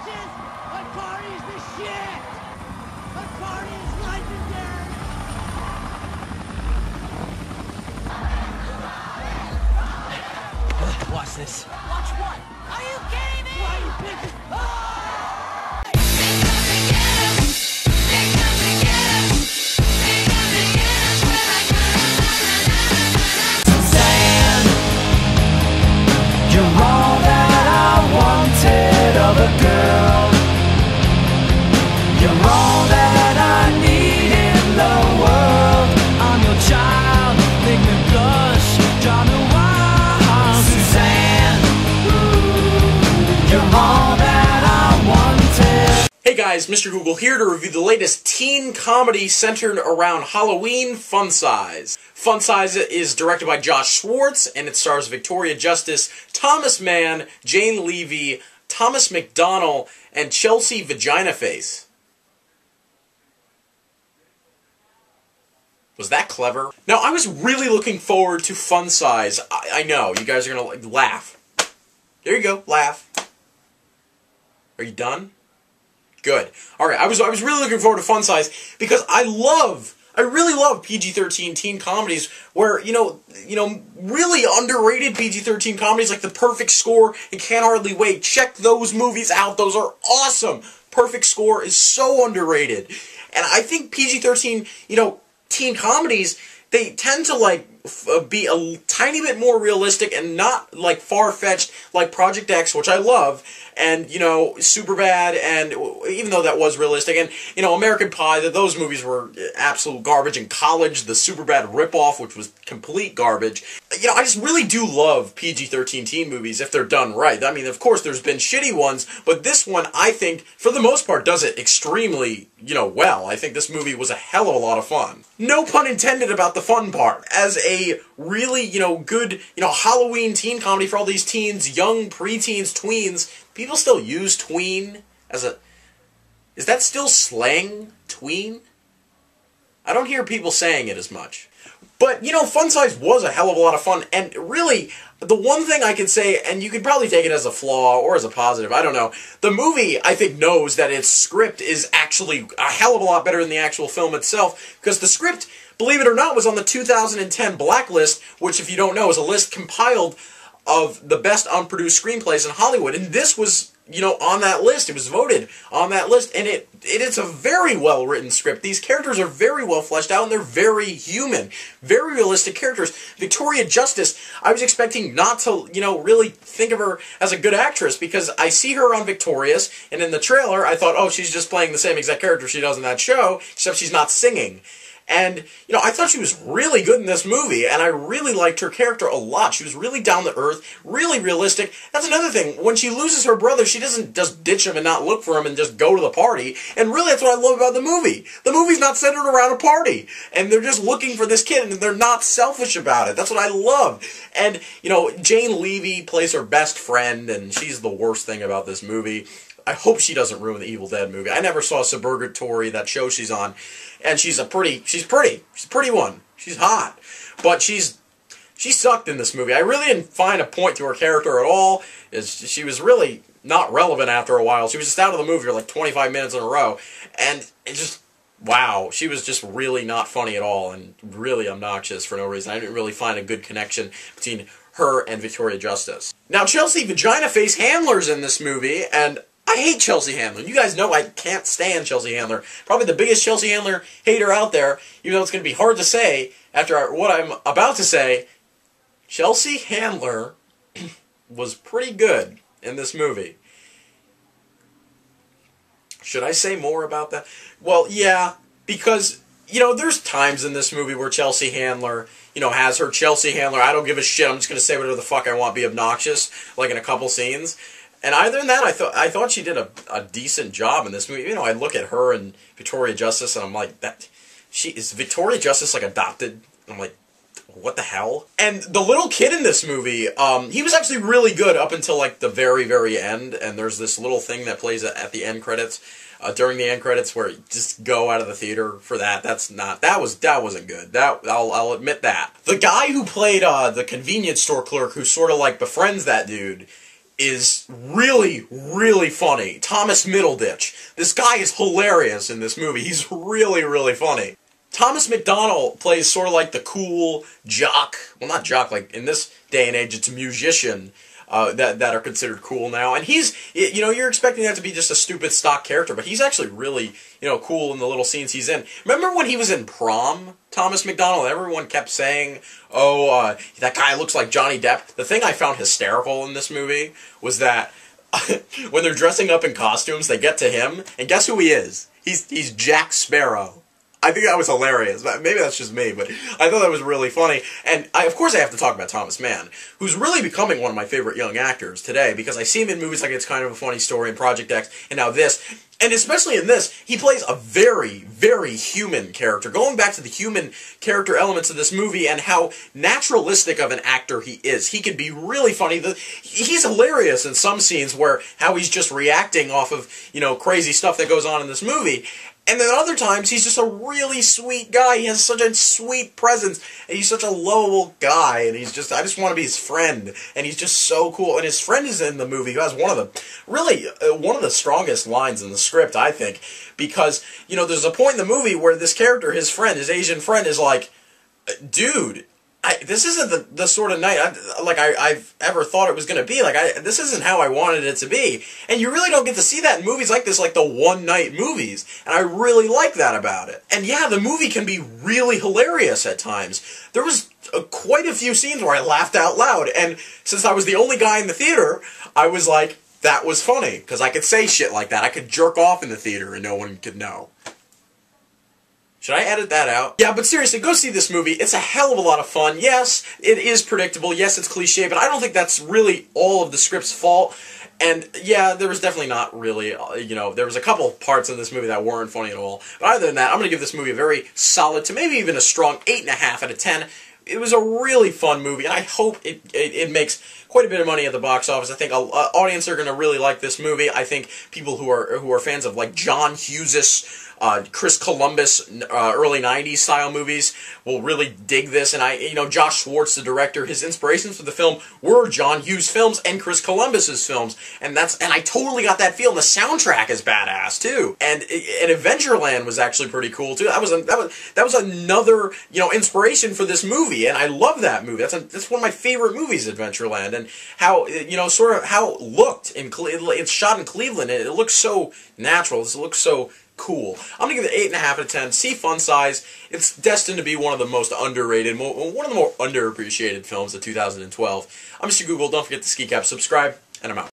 bitches! Bacardi's the shit! Bacardi is legendary! Watch this. Watch what? Are you kidding me? Why, you bitches? Oh! Hey guys, Mr. Google here to review the latest teen comedy centered around Halloween, Fun Size. Fun Size is directed by Josh Schwartz, and it stars Victoria Justice, Thomas Mann, Jane Levy, Thomas McDonnell, and Chelsea Vagina Face. Was that clever? Now, I was really looking forward to Fun Size. I know, you guys are gonna laugh. There you go, laugh. Are you done? Good. Alright, I was really looking forward to Fun Size because I really love PG-13 teen comedies where, you know, really underrated PG-13 comedies like The Perfect Score and Can't Hardly Wait. Check those movies out. Those are awesome. Perfect Score is so underrated. And I think PG-13, teen comedies, they tend to, like, be a tiny bit more realistic and not, like, far-fetched like Project X, which I love, and, Superbad, and even though that was realistic, and, American Pie, those movies were absolute garbage, and College, the Superbad ripoff, which was complete garbage. I just really do love PG-13 teen movies if they're done right. I mean, of course, there's been shitty ones, but this one, I think, for the most part, does it extremely, well. I think this movie was a hell of a lot of fun. No pun intended about the fun part. As a really, good, Halloween teen comedy for all these teens, young preteens, tweens, people still use tween as a... Is that still slang? Tween? I don't hear people saying it as much. But, Fun Size was a hell of a lot of fun, and really, the one thing I can say, and you could probably take it as a flaw or as a positive, I don't know, the movie, I think, knows that its script is actually a hell of a lot better than the actual film itself, because the script, believe it or not, was on the 2010 Blacklist, which, if you don't know, is a list compiled of the best unproduced screenplays in Hollywood, and this was, on that list. It was voted on that list, and it is a very well-written script. These characters are very well fleshed out, and they're very human, very realistic characters. Victoria Justice, I was expecting not to, really think of her as a good actress, because I see her on Victorious, and in the trailer, I thought, oh, she's just playing the same exact character she does in that show, except she's not singing. And, I thought she was really good in this movie, and I really liked her character a lot. She was really down to earth, really realistic. That's another thing. When she loses her brother, she doesn't just ditch him and not look for him and just go to the party. And really, that's what I love about the movie. The movie's not centered around a party. And they're just looking for this kid, and they're not selfish about it. That's what I love. And, Jane Levy plays her best friend, and she's the worst thing about this movie. I hope she doesn't ruin the Evil Dead movie. I never saw Suburgatory, that show she's on, and she's pretty. She's a pretty one. She's hot. But she sucked in this movie. I really didn't find a point to her character at all. She was really not relevant after a while. She was just out of the movie for like 25 minutes in a row, and it just, wow, she was just really not funny at all, and really obnoxious for no reason. I didn't really find a good connection between her and Victoria Justice. Now, Chelsea Vagina Face Handler's in this movie, and I hate Chelsea Handler. You guys know I can't stand Chelsea Handler. Probably the biggest Chelsea Handler hater out there, even though it's going to be hard to say after what I'm about to say. Chelsea Handler was pretty good in this movie. Should I say more about that? Well, yeah, because, there's times in this movie where Chelsea Handler, has her Chelsea Handler, I don't give a shit, I'm just going to say whatever the fuck I want, be obnoxious, like in a couple scenes. And other than that, I thought she did a decent job in this movie. I look at her and Victoria Justice, and I'm like, is Victoria Justice, like, adopted? I'm like, what the hell? And the little kid in this movie, he was actually really good up until, like, the very, very end. And there's this little thing that plays at the end credits, during the end credits, where you just go out of the theater for that. That wasn't good. I'll admit that. The guy who played the convenience store clerk, who sort of, like, befriends that dude, is really, really funny. Thomas Middleditch. This guy is hilarious in this movie. He's really, really funny. Thomas McDonald plays sort of like the cool jock. Well, not jock, like in this day and age, it's a musician that are considered cool now. And he's, you know, you're expecting that to be just a stupid stock character, but he's actually really, you know, cool in the little scenes he's in. Remember when he was in Prom, Thomas McDonald? Everyone kept saying, oh, that guy looks like Johnny Depp. The thing I found hysterical in this movie was that when they're dressing up in costumes, they get to him, and guess who he is? He's Jack Sparrow. I think that was hilarious. Maybe that's just me, but I thought that was really funny. And of course I have to talk about Thomas Mann, who's really becoming one of my favorite young actors today, because I see him in movies like It's Kind of a Funny Story and Project X, and now this. And especially in this, he plays a very, very human character. Going back to the human character elements of this movie and how naturalistic of an actor he is. He can be really funny. He's hilarious in some scenes where how he's just reacting off of, you know, crazy stuff that goes on in this movie. And then other times, he's just a really sweet guy. He has such a sweet presence, and he's such a lovable guy, and he's just, I just want to be his friend, and he's just so cool. And his friend is in the movie who has one of the, really, one of the strongest lines in the script, I think, because, you know, there's a point in the movie where this character, his friend, his Asian friend, is like, dude, this isn't the sort of night I've ever thought it was going to be. This isn't how I wanted it to be. And you really don't get to see that in movies like this, like the one-night movies. And I really like that about it. And yeah, the movie can be really hilarious at times. There was quite a few scenes where I laughed out loud. And since I was the only guy in the theater, I was like, that was funny. Because I could say shit like that. I could jerk off in the theater and no one could know. Should I edit that out? Yeah, but seriously, go see this movie. It's a hell of a lot of fun. Yes, it is predictable. Yes, it's cliche, but I don't think that's really all of the script's fault. And yeah, there was definitely not really, you know, there was a couple parts in this movie that weren't funny at all. But other than that, I'm going to give this movie a very solid to maybe even a strong 8.5 out of 10. It was a really fun movie, and I hope it makes quite a bit of money at the box office. I think audience are going to really like this movie. I think people who are fans of like John Hughes' Chris Columbus early 90s style movies will really dig this. And you know, Josh Schwartz, the director, his inspirations for the film were John Hughes films and Chris Columbus's films, and I totally got that feel. And the soundtrack is badass too. And Adventureland was actually pretty cool too. That was another, you know, inspiration for this movie, and I love that movie. That's one of my favorite movies, Adventureland, and how, you know, sort of how it looked it's shot in Cleveland, and it looks so natural. It looks so cool. I'm going to give it 8.5 out of 10. See Fun Size. It's destined to be one of the most underrated, one of the more underappreciated films of 2012. I'm Mr. Google. Don't forget to ski cap, subscribe, and I'm out.